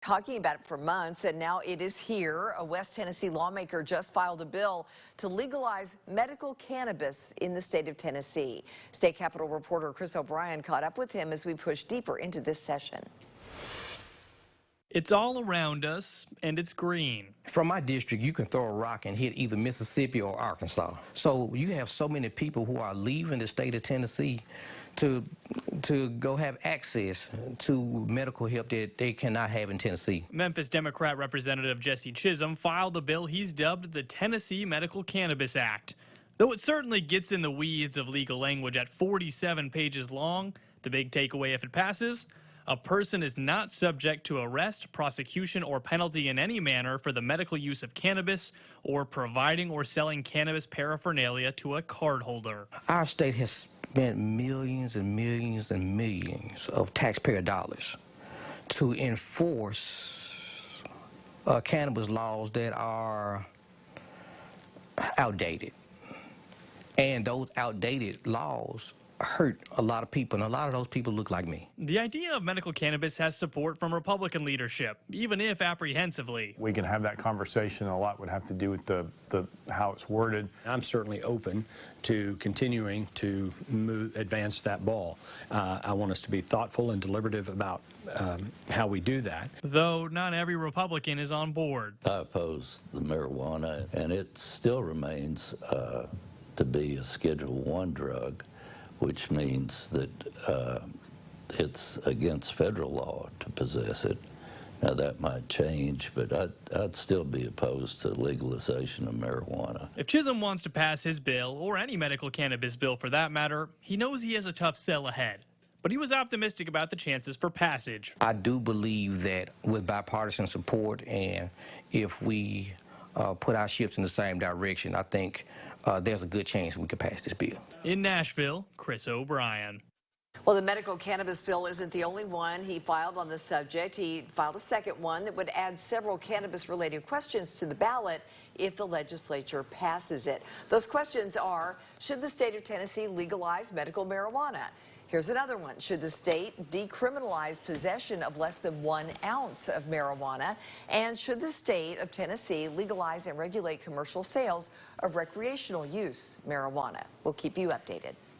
Talking about it for months, and now it is here. A West Tennessee lawmaker just filed a bill to legalize medical cannabis in the state of Tennessee. State Capitol reporter Chris O'Brien caught up with him as we push deeper into this session. It's all around us, and it's green. From my district, you can throw a rock and hit either Mississippi or Arkansas. So you have so many people who are leaving the state of Tennessee to go have access to medical help that they cannot have in Tennessee. Memphis Democrat Representative Jesse Chisholm filed a bill he's dubbed the Tennessee Medical Cannabis Act. Though it certainly gets in the weeds of legal language at 47 pages long, the big takeaway if it passes: a person is not subject to arrest, prosecution, or penalty in any manner for the medical use of cannabis or providing or selling cannabis paraphernalia to a cardholder. Our state has spent millions and millions and millions of taxpayer dollars to enforce cannabis laws that are outdated. And those outdated laws hurt a lot of people, and a lot of those people look like me. The idea of medical cannabis has support from Republican leadership, even if apprehensively. We can have that conversation. A lot would have to do with the how it's worded. I'm certainly open to continuing to advance that ball. I want us to be thoughtful and deliberative about how we do that. Though not every Republican is on board. I oppose the marijuana, and it still remains to be a Schedule I drug, which means that it's against federal law to possess it. Now, that might change, but I'd still be opposed to legalization of marijuana. If Chisholm wants to pass his bill, or any medical cannabis bill for that matter, he knows he has a tough sell ahead. But he was optimistic about the chances for passage. I do believe that with bipartisan support, and if we put our ships in the same direction, I think there's a good chance we could pass this bill. In Nashville, Chris O'Brien. Well, the medical cannabis bill isn't the only one he filed on the subject. He filed a second one that would add several cannabis-related questions to the ballot if the legislature passes it. Those questions are: should the state of Tennessee legalize medical marijuana? Here's another one. Should the state decriminalize possession of less than 1 ounce of marijuana? And should the state of Tennessee legalize and regulate commercial sales of recreational use marijuana? We'll keep you updated.